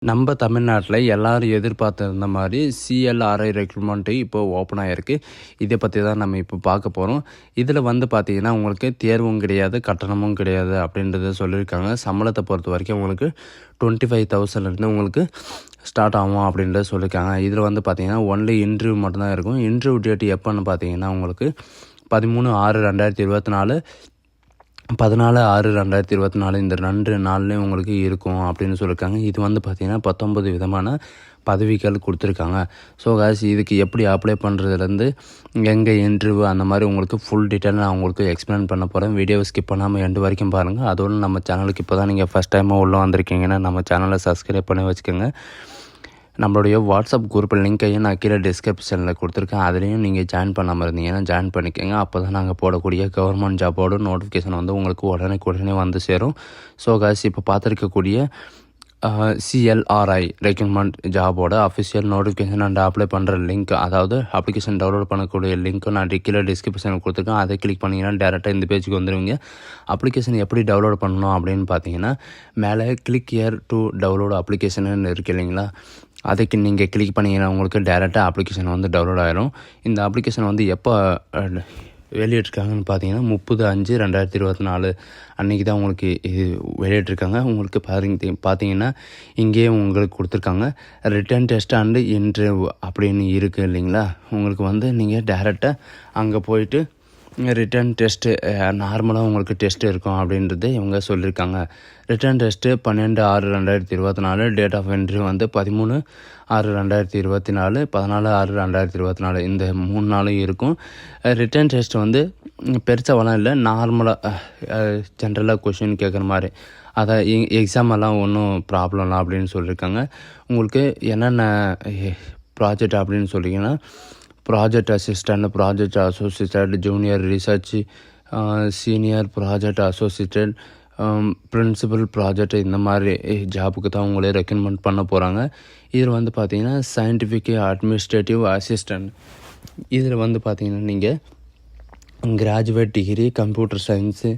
நம்ம தமிழ்நாட்டில் எல்லாரும் எதிர்பார்த்திருந்த மாதிரி சிஎல்ஆர்ஐ ரெக்ரூட்மெண்ட்டு இப்போ ஓப்பன் ஆகிருக்கு. இதை பற்றி தான் நம்ம இப்போ பார்க்க போகிறோம். இதில் வந்து பார்த்திங்கன்னா உங்களுக்கு தேர்வும் கிடையாது, கட்டணமும் கிடையாது அப்படின்றத சொல்லியிருக்காங்க. சம்பளத்தை பொறுத்த வரைக்கும் உங்களுக்கு 25,000 உங்களுக்கு ஸ்டார்ட் ஆகும் அப்படின்றத சொல்லியிருக்காங்க. இதில் வந்து பார்த்திங்கன்னா ஒன்லி இன்டர்வியூ மட்டும்தான் இருக்கும். இன்டர்வியூ டேட் எப்போன்னு பார்த்தீங்கன்னா உங்களுக்கு 13/6/2024 14/6/2024 இந்த 2 நாள்லேயும் உங்களுக்கு இருக்கும் அப்படின்னு சொல்லியிருக்காங்க. இது வந்து பார்த்திங்கன்னா 19 விதமான பதவிகள் கொடுத்துருக்காங்க. ஸோ காய்ஸ், இதுக்கு எப்படி அப்ளை பண்ணுறதுலேருந்து எங்கே இன்டர்வியூ அந்த மாதிரி உங்களுக்கு ஃபுல் டீட்டெயில் நான் உங்களுக்கு எக்ஸ்பிளைன் பண்ண போகிறேன். வீடியோவை ஸ்கிப் பண்ணாமல் எண்டு வரைக்கும் பாருங்கள். அதோடு நம்ம சேனலுக்கு இப்போ தான் நீங்கள் ஃபஸ்ட் டைமாக உள்ளே வந்திருக்கீங்கன்னா நம்ம சேனலை சப்ஸ்கிரைப் பண்ணி வச்சுக்கோங்க. நம்மளுடைய வாட்ஸ்அப் குரூப் லிங்க்கையும் நான் கீழே டிஸ்கிரிப்ஷனில் கொடுத்துருக்கேன். அதுலேயும் நீங்கள் ஜாயின் பண்ணாமல் இருந்தீங்கன்னா ஜாயின் பண்ணிக்கோங்க. அப்போ தான் நாங்கள் போடக்கூடிய கவர்மெண்ட் ஜாபோட நோட்டிஃபிகேஷன் வந்து உங்களுக்கு உடனே வந்து சேரும். ஸோ காய்ஸ், இப்போ பார்த்துருக்கக்கூடிய சிஎல்ஆர்ஐ ரெக்ரூட்மெண்ட் ஜாபோட அஃபிஷியல் நோட்டிஃபிகேஷன் அண்ட் அப்ளை பண்ணுற லிங்க், அதாவது அப்ளிகேஷன் டவுன்லோட் பண்ணக்கூடிய லிங்க்கும் நான் கீழே டிஸ்கிரிப்ஷனில் கொடுத்துருக்கேன். அதை கிளிக் பண்ணிங்கன்னா டேரெக்டாக இந்த பேஜுக்கு வந்துடுவீங்க. அப்ளிகேஷன் எப்படி டவுன்லோட் பண்ணணும் அப்படின்னு பார்த்தீங்கன்னா மேலே click here to download application இருக்கு இல்லைங்களா, அதுக்கு நீங்கள் கிளிக் பண்ணிங்கன்னா உங்களுக்கு டேரெக்டாக அப்ளிகேஷன் வந்து டவுன்லோட் ஆகிரும். இந்த அப்ளிகேஷன் வந்து எப்போ வெளியிட்ருக்காங்கன்னு பார்த்தீங்கன்னா 30/5/2024 அன்றைக்கி தான் உங்களுக்கு இது வெளியிட்ருக்காங்க. உங்களுக்கு பார்த்தீங்கன்னா இங்கேயே உங்களுக்கு கொடுத்துருக்காங்க ரிட்டன் டெஸ்ட் அண்டு இன்டர்வியூ அப்படின்னு இருக்குது இல்லைங்களா. உங்களுக்கு வந்து நீங்கள் டேரெக்டாக அங்கே போயிட்டு ரிட்டன் டெஸ்ட்டு நார்மலாக உங்களுக்கு டெஸ்ட்டு இருக்கும் அப்படின்றது இவங்க சொல்லியிருக்காங்க. Written test 12/6/2024, date of entry வந்து 13/6/2024, 14/6/2024 இந்த 3 நாளும் இருக்கும். ரிட்டன் டெஸ்ட் வந்து பெருசாவெல்லாம் இல்லை, நார்மலாக ஜென்ரலாக கொஷின் கேட்குற மாதிரி, அதை எக்ஸாமெல்லாம் ஒன்றும் ப்ராப்ளம்லாம் அப்படின்னு சொல்லியிருக்காங்க. உங்களுக்கு என்னென்ன ப்ராஜெக்ட் அப்படின்னு சொல்லிங்கன்னா project assistant, project associated, junior research, senior project associated, principal project, இந்த மாதிரி ஜாபுக்கு தான் உங்களே ரெக்கமெண்ட் பண்ண போகிறாங்க. இதில் வந்து பார்த்திங்கன்னா சயின்டிஃபிக் அட்மினிஸ்ட்ரேட்டிவ் அசிஸ்டண்ட், இதில் வந்து பார்த்திங்கன்னா நீங்கள் graduate degree computer science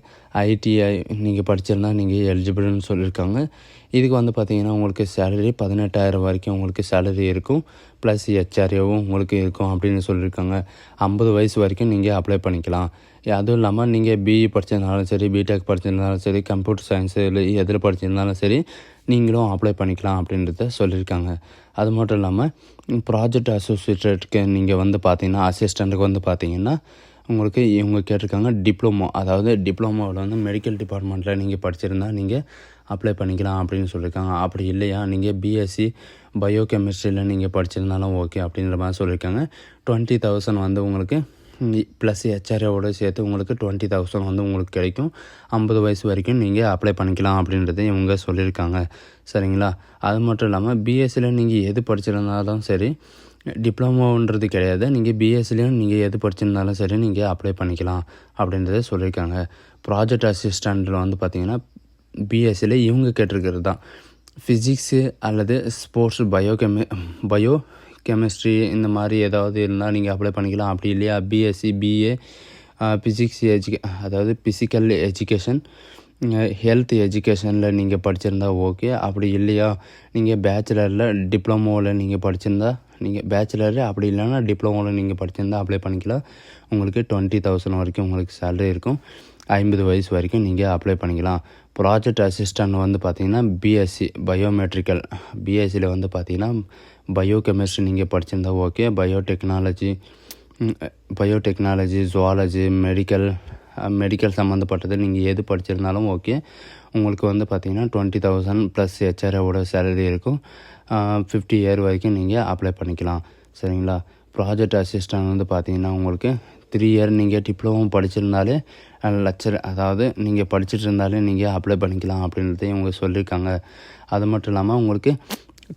ITI நீங்கள் படிச்சிருந்தா நீங்கள் எலிஜிபிள்னு சொல்லியிருக்காங்க. இதுக்கு வந்து பார்த்திங்கன்னா உங்களுக்கு சேலரி 18,000 வரைக்கும் உங்களுக்கு சேலரி இருக்கும். ப்ளஸ் ஹெச்ஆர்ஏவும் உங்களுக்கு இருக்கும் அப்படின்னு சொல்லியிருக்காங்க. 50 வயசு வரைக்கும் நீங்கள் அப்ளை பண்ணிக்கலாம். அதுவும் இல்லாமல் நீங்கள் பிஇ படிச்சிருந்தாலும் சரி, பிடெக் படிச்சிருந்தாலும் சரி, கம்ப்யூட்டர் சயின்ஸு இல்லை எதில் படிச்சிருந்தாலும் சரி, நீங்களும் அப்ளை பண்ணிக்கலாம் அப்படின்றத சொல்லியிருக்காங்க. அது மட்டும் இல்லாமல் ப்ராஜெக்ட் அசோசியேட்டடுக்கு நீங்கள் வந்து பார்த்தீங்கன்னா அசிஸ்டண்ட்டுக்கு வந்து பார்த்தீங்கன்னா உங்களுக்கு இவங்க கேட்டிருக்காங்க டிப்ளமோ, அதாவது டிப்ளமோவில் வந்து மெடிக்கல் டிபார்ட்மெண்ட்டில் நீங்கள் படிச்சிருந்தா நீங்கள் அப்ளை பண்ணிக்கலாம் அப்படின்னு சொல்லியிருக்காங்க. அப்படி இல்லையா நீங்கள் பிஎஸ்சி பயோகெமிஸ்ட்ரியில் நீங்கள் படிச்சிருந்தாலும் ஓகே அப்படின்ற மாதிரி சொல்லியிருக்காங்க. 20,000 வந்து உங்களுக்கு ப்ளஸ் ஹெச்ஆர்ஏவோடு சேர்த்து உங்களுக்கு 20,000 வந்து உங்களுக்கு கிடைக்கும். 50 வயசு வரைக்கும் நீங்கள் அப்ளை பண்ணிக்கலாம் அப்படின்றத இவங்க சொல்லியிருக்காங்க. சரிங்களா. அது மட்டும் இல்லாமல் பிஎஸ்சியில் நீங்கள் எது படிச்சிருந்தாலும் சரி, டிப்ளமோன்றது கிடையாது, நீங்கள் பிஎஸ்சிலையும் நீங்கள் எது படிச்சிருந்தாலும் சரி நீங்கள் அப்ளை பண்ணிக்கலாம் அப்படின்றத சொல்லியிருக்காங்க. ப்ராஜெக்ட் அசிஸ்டண்ட்டில் வந்து பார்த்திங்கன்னா பிஎஸ்சியில் இவங்க கேட்டிருக்கிறது தான் ஃபிசிக்ஸு அல்லது ஸ்போர்ட்ஸ் பயோ கெமிஸ்ட்ரி இந்த மாதிரி ஏதாவது இருந்தால் நீங்கள் அப்ளை பண்ணிக்கலாம். அப்படி இல்லையா பிஎஸ்சி பிஏ ஃபிசிக்ஸ் அதாவது ஃபிசிக்கல் எஜுகேஷன், ஹெல்த் எஜுகேஷனில் நீங்கள் படிச்சிருந்தா ஓகே. அப்படி இல்லையா நீங்கள் பேச்சுலரில் டிப்ளமோவில் நீங்கள் படிச்சிருந்தா நீங்கள் பேச்சுலரு, அப்படி இல்லைன்னா டிப்ளமோவில் நீங்கள் படிச்சிருந்தா அப்ளை பண்ணிக்கலாம். உங்களுக்கு 20,000 வரைக்கும் உங்களுக்கு சேலரி இருக்கும். 50 வயசு வரைக்கும் நீங்கள் அப்ளை பண்ணிக்கலாம். ப்ராஜெக்ட் அசிஸ்டண்ட் வந்து பார்த்திங்கன்னா பிஎஸ்சி பயோமெட்ரிக்கல், பிஎஸ்சியில் வந்து பார்த்திங்கன்னா பயோகெமிஸ்ட்ரி நீங்கள் படிச்சிருந்தா ஓகே. பயோடெக்னாலஜி, ஜுவாலஜி, மெடிக்கல் சம்மந்தப்பட்டது நீங்கள் எது படிச்சிருந்தாலும் ஓகே. உங்களுக்கு வந்து பார்த்திங்கன்னா 20,000 ப்ளஸ் ஹெச்ஆர்ஏவோட சேலரி இருக்கும். 50 இயர் வரைக்கும் நீங்கள் அப்ளை பண்ணிக்கலாம். சரிங்களா. ப்ராஜெக்ட் அசிஸ்டண்ட் வந்து பார்த்திங்கன்னா உங்களுக்கு 3 இயர் நீங்கள் டிப்ளமோ படிச்சிருந்தாலே அதாவது நீங்கள் படிச்சுட்டு இருந்தாலே நீங்கள் அப்ளை பண்ணிக்கலாம் அப்படின்றத இவங்க சொல்லியிருக்காங்க. அது மட்டும் இல்லாமல் உங்களுக்கு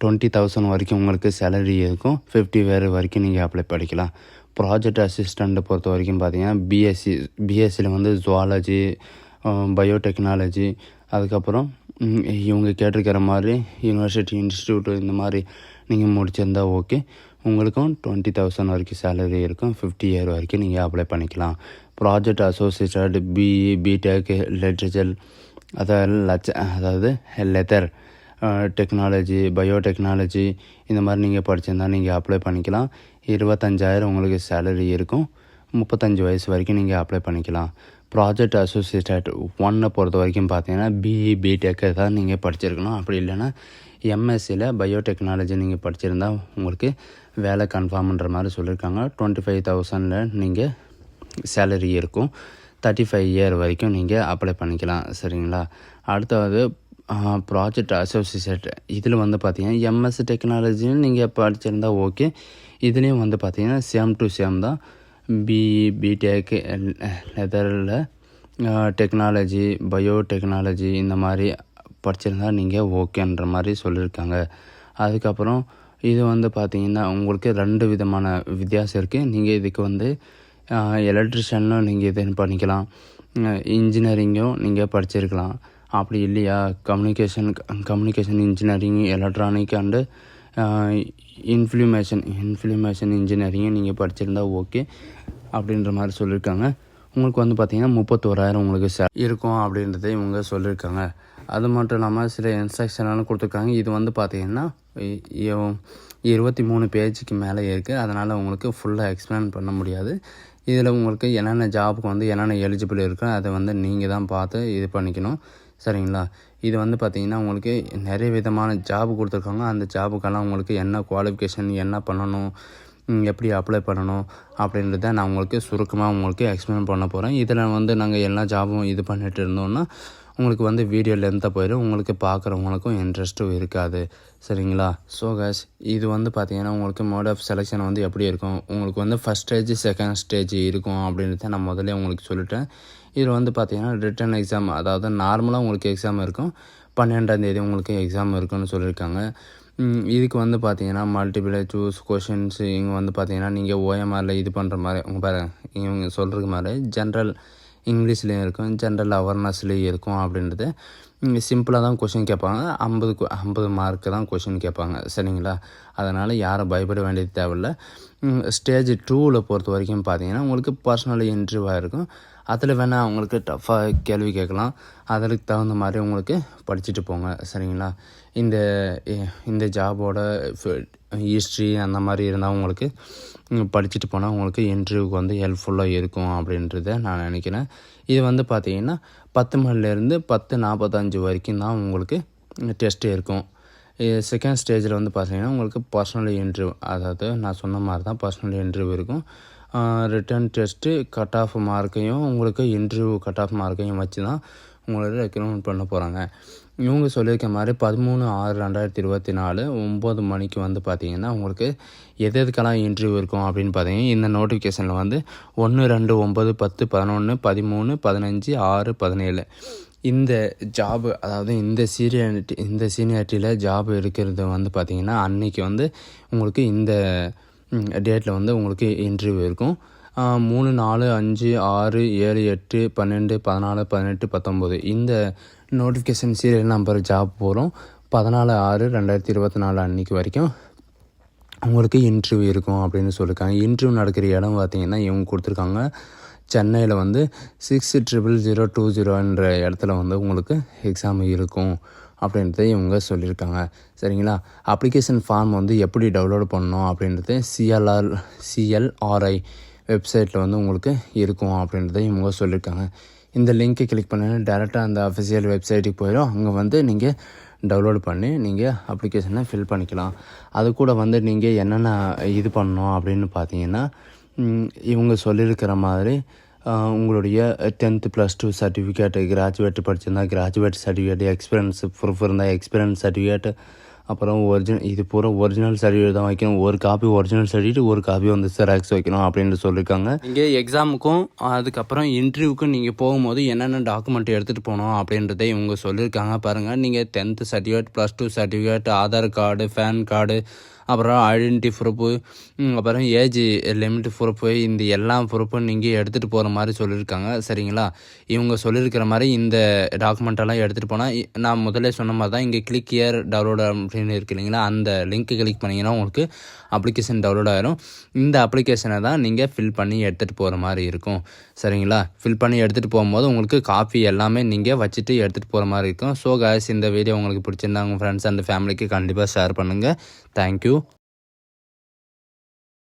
20,000 வரைக்கும் உங்களுக்கு சேலரி இருக்கும். 50 இயர் வரைக்கும் நீங்கள் அப்ளை பண்ணிக்கலாம். ப்ராஜெக்ட் அசிஸ்டண்ட்டை பொறுத்த வரைக்கும் பார்த்திங்கன்னா பிஎஸ்சியில் வந்து ஜுவாலஜி, பயோடெக்னாலஜி, அதுக்கப்புறம் இவங்க கேட்டிருக்கிற மாதிரி யூனிவர்சிட்டி இன்ஸ்டியூட் இந்த மாதிரி நீங்கள் முடிச்சிருந்தா ஓகே. உங்களுக்கும் 20,000 வரைக்கும் சேலரி இருக்கும். 50 இயர் வரைக்கும் நீங்கள் அப்ளை பண்ணிக்கலாம். Project associated BE BTech literature, அதாவது லெதர் டெக்னாலஜி, பயோடெக்னாலஜி இந்த மாதிரி நீங்கள் படிச்சிருந்தால் நீங்கள் அப்ளை பண்ணிக்கலாம். 25,000 உங்களுக்கு சேலரி இருக்கும். 35 வயசு வரைக்கும் நீங்கள் அப்ளை பண்ணிக்கலாம். ப்ராஜெக்ட் அசோசியேட்டட் 1 பொறுத்த வரைக்கும் பார்த்தீங்கன்னா பிஇ, பிடெக்கு தான் நீங்கள் படிச்சிருக்கணும். அப்படி இல்லைன்னா எம்எஸ்சியில் பயோடெக்னாலஜி நீங்கள் படிச்சிருந்தா உங்களுக்கு வேலை கன்ஃபார்ம்ன்ற மாதிரி சொல்லியிருக்காங்க. 25,000 நீங்கள் சேலரி இருக்கும். 35 இயர் வரைக்கும் நீங்கள் அப்ளை பண்ணிக்கலாம். சரிங்களா? அடுத்தது ப்ராஜெக்ட் அசோசியேட். இதில் வந்து பார்த்தீங்கன்னா எம்எஸ்சி டெக்னாலஜின்னு நீங்கள் படிச்சிருந்தா ஓகே. இதுலேயும் வந்து பார்த்தீங்கன்னா சேம் டு சேம் தான். பிஇ, பிடெக், லெதரில் டெக்னாலஜி, பயோடெக்னாலஜி இந்த மாதிரி படிச்சிருந்தா நீங்கள் ஓகேன்ற மாதிரி சொல்லியிருக்காங்க. அதுக்கப்புறம் இது வந்து பார்த்திங்கன்னா உங்களுக்கு 2 விதமான வித்தியாசம் இருக்குது. நீங்கள் இதுக்கு வந்து எலக்ட்ரிஷியனும் நீங்கள் இது பண்ணிக்கலாம், இன்ஜினியரிங்கும் நீங்கள் படிச்சிருக்கலாம். அப்படி இல்லையா communication engineering, electronic and information இன்ஜினியரிங்கும் நீங்கள் படிச்சிருந்தா ஓகே அப்படின்ற மாதிரி சொல்லியிருக்காங்க. உங்களுக்கு வந்து பார்த்திங்கன்னா 31,000 உங்களுக்கு இருக்கும் அப்படின்றத இவங்க சொல்லியிருக்காங்க. அது மட்டும் இல்லாமல் சில இன்ஸ்ட்ரக்ஷன்லாம் கொடுத்துருக்காங்க. இது வந்து பார்த்திங்கன்னா 23 பேஜுக்கு மேலே இருக்குது. அதனால் உங்களுக்கு ஃபுல்லாக எக்ஸ்பிளைன் பண்ண முடியாது. இதில் உங்களுக்கு என்னென்ன ஜாபுக்கு வந்து என்னென்ன எலிஜிபிள் இருக்கோ அதை வந்து நீங்கள் தான் பார்த்து இது பண்ணிக்கணும். சரிங்களா? இது வந்து பார்த்திங்கன்னா உங்களுக்கு நிறைய விதமான ஜாப் கொடுத்துருக்காங்க. அந்த ஜாபுக்கெல்லாம் உங்களுக்கு என்ன குவாலிஃபிகேஷன், என்ன பண்ணணும், எப்படி அப்ளை பண்ணணும் அப்படின்றத நான் உங்களுக்கு சுருக்கமாக உங்களுக்கு எக்ஸ்பிளைன் பண்ண போகிறேன். இதில் வந்து நாங்கள் எல்லா ஜாபும் இது பண்ணிட்டு இருந்தோம்னா உங்களுக்கு வந்து வீடியோ லென்த்தாக போயிடும். உங்களுக்கு பார்க்குறவங்களுக்கும் இன்ட்ரெஸ்ட்டும் இருக்காது. சரிங்களா? ஸோ கைஸ், இது வந்து பார்த்திங்கன்னா உங்களுக்கு மோட் ஆஃப் செலெக்ஷன் வந்து எப்படி இருக்கும், உங்களுக்கு வந்து ஃபஸ்ட் ஸ்டேஜ், செகண்ட் ஸ்டேஜ் இருக்கும் அப்படின்றத நான் முதல்ல உங்களுக்கு சொல்லிட்டேன். இதில் வந்து பார்த்திங்கன்னா ரிட்டன் எக்ஸாம், அதாவது நார்மலாக உங்களுக்கு எக்ஸாம் இருக்கும். 12ஆம் தேதி உங்களுக்கு எக்ஸாம் இருக்குன்னு சொல்லியிருக்காங்க. இதுக்கு வந்து பார்த்திங்கன்னா மல்டிபிள் சூஸ் கொஷின்ஸ் இங்கே வந்து பார்த்திங்கன்னா நீங்கள் ஓஎம்ஆரில் இது பண்ணுற மாதிரி இவங்க சொல்கிறது மாதிரி ஜென்ரல் இங்கிலீஷ்லேயும் இருக்கும், ஜென்ரல் அவேர்னஸ்லேயும் இருக்கும். அப்படின்றது சிம்பிளாக தான் கொஷின் கேட்பாங்க. 50 மார்க்கு தான் கொஷின் கேட்பாங்க. சரிங்களா? அதனால் யாரும் பயப்பட வேண்டியது தேவையில்லை. ஸ்டேஜ் 2ல் பொறுத்த வரைக்கும் பார்த்தீங்கன்னா உங்களுக்கு பர்சனல் இன்டர்வியூவாக இருக்கும். அதில் வேணால் அவங்களுக்கு டஃப்பாக கேள்வி கேட்கலாம். அதற்கு தகுந்த மாதிரி உங்களுக்கு படிச்சுட்டு போங்க. சரிங்களா? இந்த ஜாபோட ஹிஸ்ட்ரி அந்த மாதிரி இருந்தால் உங்களுக்கு படிச்சுட்டு போனால் உங்களுக்கு இன்டர்வியூக்கு வந்து ஹெல்ப்ஃபுல்லாக இருக்கும் அப்படின்றத நான் நினைக்கிறேன். இது வந்து பார்த்திங்கன்னா 10 மணிலேருந்து 10:45 வரைக்கும் தான் உங்களுக்கு டெஸ்ட்டு இருக்கும். செகண்ட் ஸ்டேஜில் வந்து பார்த்திங்கன்னா உங்களுக்கு பர்சனல் இன்டர்வியூ, அதாவது நான் சொன்ன மாதிரி தான் பர்சனல் இன்டர்வியூ இருக்கும். ரிட்டன் டெஸ்ட்டு கட் ஆஃப் மார்க்கையும் உங்களுக்கு இன்டர்வியூ கட் ஆஃப் மார்க்கையும் வச்சு தான் உங்களுக்கு ரெக்ரூட்மெண்ட் பண்ண போகிறாங்க. இவங்க சொல்லியிருக்க மாதிரி 13/6/2024 9 மணிக்கு வந்து பார்த்திங்கன்னா உங்களுக்கு எதுக்கெல்லாம் இன்டர்வியூ இருக்கும் அப்படின்னு பார்த்தீங்கன்னா இந்த நோட்டிஃபிகேஷனில் வந்து 1, 2, 9, 10, 11, 13, 15, 6, 17 இந்த ஜாபு, அதாவது இந்த சீனியாரிட்டியில் ஜாப் இருக்கிறது வந்து பார்த்திங்கன்னா அன்றைக்கி வந்து உங்களுக்கு இந்த டேட்டில் வந்து உங்களுக்கு இன்டர்வியூ இருக்கும். 3, 4, 5, 6, 7, 8, 12, 14, 18, 19 இந்த நோட்டிஃபிகேஷன் சீரியல் நம்பர் ஜாப் போகிறோம். 14/6/2024 அன்றைக்கி வரைக்கும் உங்களுக்கு இன்டர்வியூ இருக்கும் அப்படின்னு சொல்லியிருக்காங்க. இன்டர்வியூ நடக்கிற இடம் பார்த்திங்கன்னா இவங்க கொடுத்துருக்காங்க. சென்னையில் வந்து 600020 இடத்துல வந்து உங்களுக்கு எக்ஸாம் இருக்கும் அப்படின்றத இவங்க சொல்லியிருக்காங்க. சரிங்களா? அப்ளிகேஷன் ஃபார்ம் வந்து எப்படி டவுன்லோட் பண்ணணும் அப்படின்றது CLRI வெப்சைட்டில் வந்து உங்களுக்கு இருக்கும் அப்படின்றத இவங்க சொல்லியிருக்காங்க. இந்த லிங்க்கை கிளிக் பண்ணி டேரெக்டாக அந்த அஃபிஷியல் வெப்சைட்டுக்கு போயிடும். அங்கே வந்து நீங்கள் டவுன்லோட் பண்ணி நீங்கள் அப்ளிகேஷனை ஃபில் பண்ணிக்கலாம். அது கூட வந்து நீங்கள் என்னென்ன இது பண்ணணும் அப்படின்னு பார்த்தீங்கன்னா இவங்க சொல்லியிருக்கிற மாதிரி உங்களுடைய 10th +2 சர்டிஃபிகேட், கிராஜுவேட் படிச்சிருந்தா கிராஜுவேட் சர்டிஃபிகேட், எக்ஸ்பீரியன்ஸ் ப்ரூஃப் இருந்தால் எக்ஸ்பீரியன்ஸ் சர்டிஃபிகேட், அப்புறம் இது பூரா ஒரிஜினல் சர்டிஃபிகேட் தான் வைக்கணும். ஒரு காப்பி ஒரிஜினல் சர்டிஃபிகேட், ஒரு காப்பி வந்து ஜெராக்ஸ் வைக்கணும் அப்படின்னு சொல்லியிருக்காங்க. நீங்கள் எக்ஸாமுக்கும் அதுக்கப்புறம் இன்டர்வியூக்கும் நீங்கள் போகும்போது என்னென்ன டாக்குமெண்ட் எடுத்துகிட்டு போகணும் அப்படின்றத இவங்க சொல்லியிருக்காங்க. பாருங்கள், நீங்கள் 10th certificate, +2 certificate, Aadhaar card, PAN card, அப்புறம் ஐடென்டிட்டி ப்ரூஃபு, அப்புறம் ஏஜ் லிமிட் ப்ரூஃபு, இந்த எல்லா ப்ரூஃபும் நீங்கள் எடுத்துகிட்டு போகிற மாதிரி சொல்லியிருக்காங்க. சரிங்களா? இவங்க சொல்லியிருக்கிற மாதிரி இந்த டாக்குமெண்ட்டெல்லாம் எடுத்துகிட்டு போனால் நான் முதல்ல சொன்ன மாதிரி தான் இங்கே கிளிக் ஹியர் டவுன்லோட் அப்படின்னு இருக்கு இல்லைங்களா, அந்த லிங்க்கு கிளிக் பண்ணிங்கன்னா உங்களுக்கு அப்ளிகேஷன் டவுன்லோட் ஆகிரும். இந்த அப்ளிகேஷனை தான் நீங்கள் ஃபில் பண்ணி எடுத்துகிட்டு போகிற மாதிரி இருக்கும். சரிங்களா? ஃபில் பண்ணி எடுத்துகிட்டு போகும்போது உங்களுக்கு காப்பி எல்லாமே நீங்கள் வச்சுட்டு எடுத்துகிட்டு போகிற மாதிரி இருக்கும். ஸோ காய்ஸ், இந்த வீடியோ உங்களுக்கு பிடிச்சிருந்தா உங்கள் ஃப்ரெண்ட்ஸ் அண்ட் ஃபேமிலிக்கு கண்டிப்பாக ஷேர் பண்ணுங்கள். தேங்க்யூ.